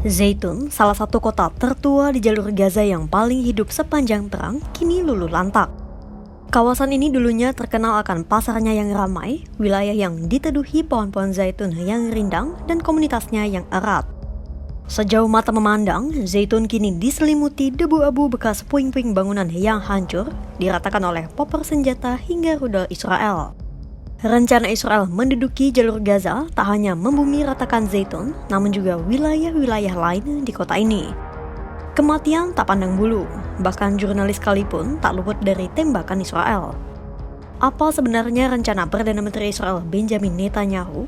Zaitun, salah satu kota tertua di jalur Gaza yang paling hidup sepanjang perang, kini luluh lantak. Kawasan ini dulunya terkenal akan pasarnya yang ramai, wilayah yang diteduhi pohon-pohon zaitun yang rindang, dan komunitasnya yang erat. Sejauh mata memandang, Zaitun kini diselimuti debu abu bekas puing-puing bangunan yang hancur, diratakan oleh popor senjata hingga rudal Israel. Rencana Israel menduduki jalur Gaza tak hanya membumi ratakan Zaitun, namun juga wilayah-wilayah lain di kota ini. Kematian tak pandang bulu, bahkan jurnalis sekalipun tak luput dari tembakan Israel. Apa sebenarnya rencana Perdana Menteri Israel Benjamin Netanyahu?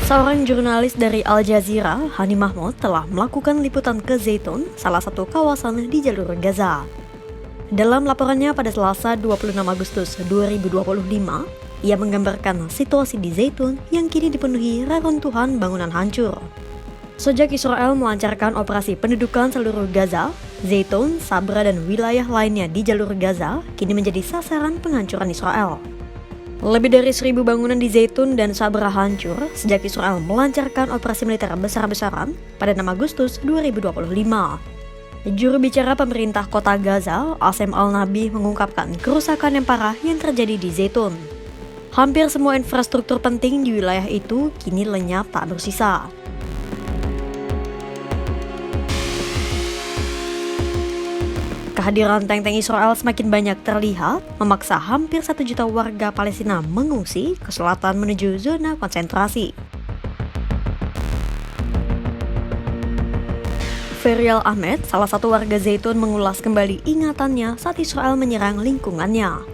Seorang jurnalis dari Al Jazeera, Hani Mahmud, telah melakukan liputan ke Zaitun, salah satu kawasan di jalur Gaza. Dalam laporannya pada Selasa 26 Agustus 2025, ia menggambarkan situasi di Zaitun yang kini dipenuhi reruntuhan bangunan hancur. Sejak Israel melancarkan operasi pendudukan seluruh Gaza, Zaitun, Sabra, dan wilayah lainnya di jalur Gaza kini menjadi sasaran penghancuran Israel. Lebih dari 1.000 bangunan di Zaitun dan Sabra hancur sejak Israel melancarkan operasi militer besar-besaran pada 6 Agustus 2025. Juru bicara pemerintah kota Gaza, Asem Al-Nabi, mengungkapkan kerusakan yang parah yang terjadi di Zaitun. Hampir semua infrastruktur penting di wilayah itu kini lenyap tak bersisa. Kehadiran tank-tank Israel semakin banyak terlihat, memaksa hampir 1 juta warga Palestina mengungsi ke selatan menuju zona konsentrasi. Ferial Ahmed, salah satu warga Zaitun, mengulas kembali ingatannya saat Israel menyerang lingkungannya.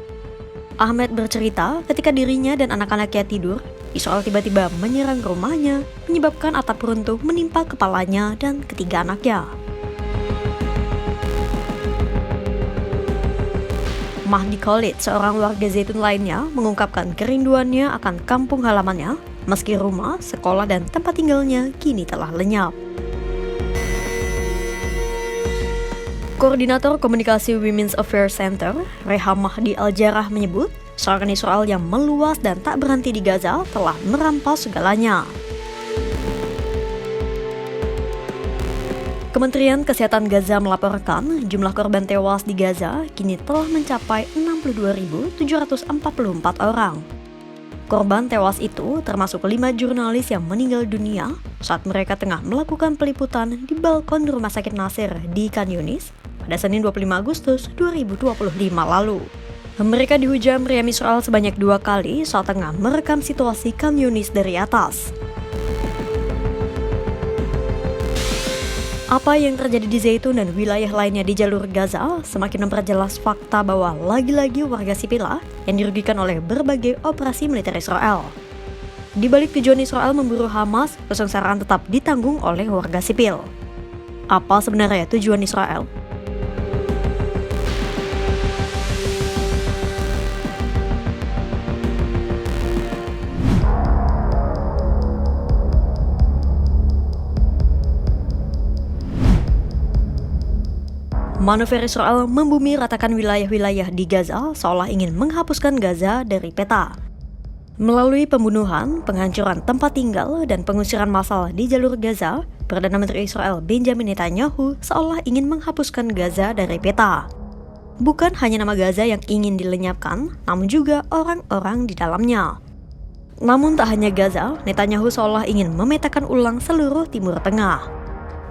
Ahmed bercerita ketika dirinya dan anak-anaknya tidur, Israel tiba-tiba menyerang rumahnya, menyebabkan atap runtuh menimpa kepalanya dan ketiga anaknya. Mahdi Khalid, seorang warga Zaitun lainnya, mengungkapkan kerinduannya akan kampung halamannya, meski rumah, sekolah, dan tempat tinggalnya kini telah lenyap. Koordinator Komunikasi Women's Affairs Center, Reha Mahdi Al-Jarrah, menyebut serangan Israel yang meluas dan tak berhenti di Gaza telah merampas segalanya. Kementerian Kesehatan Gaza melaporkan jumlah korban tewas di Gaza kini telah mencapai 62.744 orang. Korban tewas itu termasuk 5 jurnalis yang meninggal dunia saat mereka tengah melakukan peliputan di balkon Rumah Sakit Nasir di Khan Yunis pada Senin 25 Agustus 2025 lalu. Mereka dihujam meriam Israel sebanyak 2 kali saat tengah merekam situasi Khan Yunis dari atas. Apa yang terjadi di Zaitun dan wilayah lainnya di jalur Gaza semakin memperjelas fakta bahwa lagi-lagi warga sipil yang dirugikan oleh berbagai operasi militer Israel. Di balik tujuan Israel memburu Hamas, kesengsaraan tetap ditanggung oleh warga sipil. Apa sebenarnya tujuan Israel? Manuver Israel membumi ratakan wilayah-wilayah di Gaza seolah ingin menghapuskan Gaza dari peta. Melalui pembunuhan, penghancuran tempat tinggal, dan pengusiran massal di jalur Gaza, Perdana Menteri Israel Benjamin Netanyahu seolah ingin menghapuskan Gaza dari peta. Bukan hanya nama Gaza yang ingin dilenyapkan, namun juga orang-orang di dalamnya. Namun tak hanya Gaza, Netanyahu seolah ingin memetakan ulang seluruh Timur Tengah.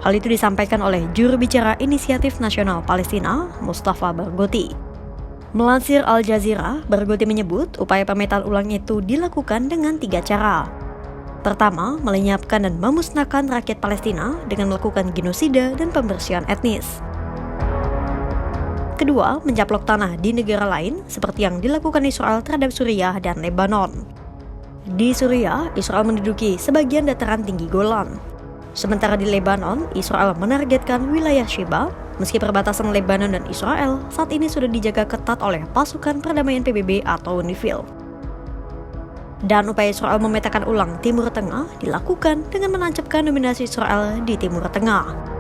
Hal itu disampaikan oleh juru bicara Inisiatif Nasional Palestina, Mustafa Barghouti. Melansir Al Jazeera, Barghouti menyebut upaya pemetaan ulang itu dilakukan dengan 3 cara. Pertama, melenyapkan dan memusnahkan rakyat Palestina dengan melakukan genosida dan pembersihan etnis. Kedua, mencaplok tanah di negara lain seperti yang dilakukan Israel terhadap Suriah dan Lebanon. Di Suriah, Israel menduduki sebagian dataran tinggi Golan. Sementara di Lebanon, Israel menargetkan wilayah Sheba, meski perbatasan Lebanon dan Israel saat ini sudah dijaga ketat oleh pasukan perdamaian PBB atau UNIFIL. Dan upaya Israel memetakan ulang Timur Tengah dilakukan dengan menancapkan dominasi Israel di Timur Tengah.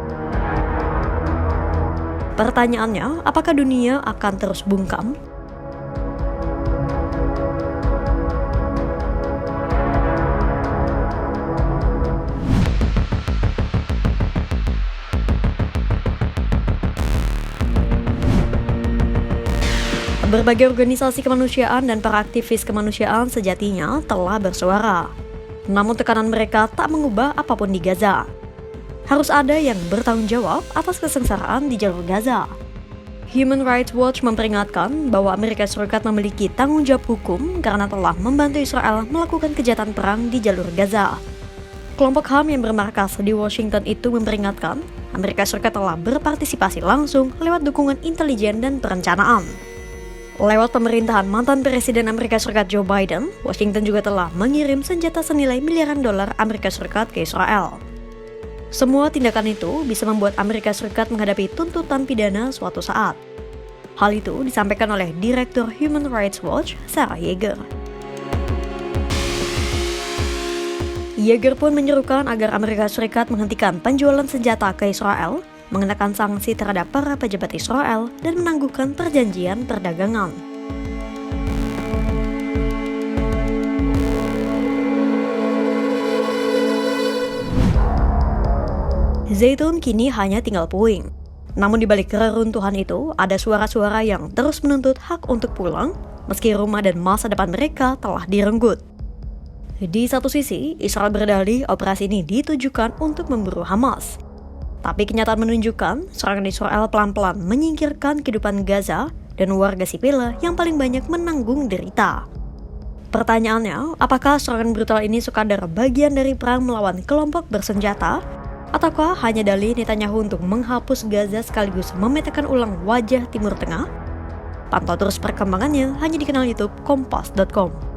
Pertanyaannya, apakah dunia akan terus bungkam? Berbagai organisasi kemanusiaan dan para aktivis kemanusiaan sejatinya telah bersuara. Namun tekanan mereka tak mengubah apapun di Gaza. Harus ada yang bertanggung jawab atas kesengsaraan di jalur Gaza. Human Rights Watch memperingatkan bahwa Amerika Serikat memiliki tanggung jawab hukum karena telah membantu Israel melakukan kejahatan perang di jalur Gaza. Kelompok HAM yang bermarkas di Washington itu memperingatkan Amerika Serikat telah berpartisipasi langsung lewat dukungan intelijen dan perencanaan. Lewat pemerintahan mantan Presiden Amerika Serikat Joe Biden, Washington juga telah mengirim senjata senilai miliaran dolar Amerika Serikat ke Israel. Semua tindakan itu bisa membuat Amerika Serikat menghadapi tuntutan pidana suatu saat. Hal itu disampaikan oleh Direktur Human Rights Watch, Sarah Yeager. Yeager pun menyerukan agar Amerika Serikat menghentikan penjualan senjata ke Israel, mengenakan sanksi terhadap para pejabat Israel, dan menangguhkan perjanjian perdagangan. Zaitun kini hanya tinggal puing. Namun di balik keruntuhan itu, ada suara-suara yang terus menuntut hak untuk pulang, meski rumah dan masa depan mereka telah direnggut. Di satu sisi, Israel berdalih operasi ini ditujukan untuk memburu Hamas. Tapi kenyataan menunjukkan serangan Israel pelan-pelan menyingkirkan kehidupan Gaza dan warga sipil yang paling banyak menanggung derita. Pertanyaannya, apakah serangan brutal ini sekadar bagian dari perang melawan kelompok bersenjata? Ataukah hanya dalih Netanyahu untuk menghapus Gaza sekaligus memetakan ulang wajah Timur Tengah? Pantau terus perkembangannya hanya di kanal YouTube Kompas.com.